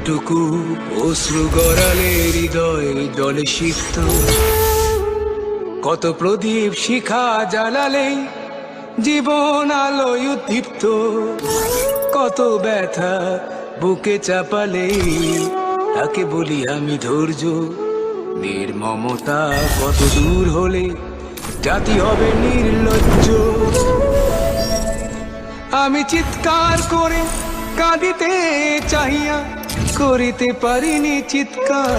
কতটুকু অশ্রু গড়ালে হৃদয় জলে সিক্ত, কত প্রদীপ শিখা জ্বালালে জীবন আলোয় উদ্দীপ্ত, কত ব্যথা বুকে চাপালে তাকে বলি আমি ধৈর্য। নির্মমতা কত দূর হলে জাতি হবে নির্লজ্জ। আমি চিৎকার করে কাঁদিতে চাহিয়া করিতে পারিনি চিৎকার।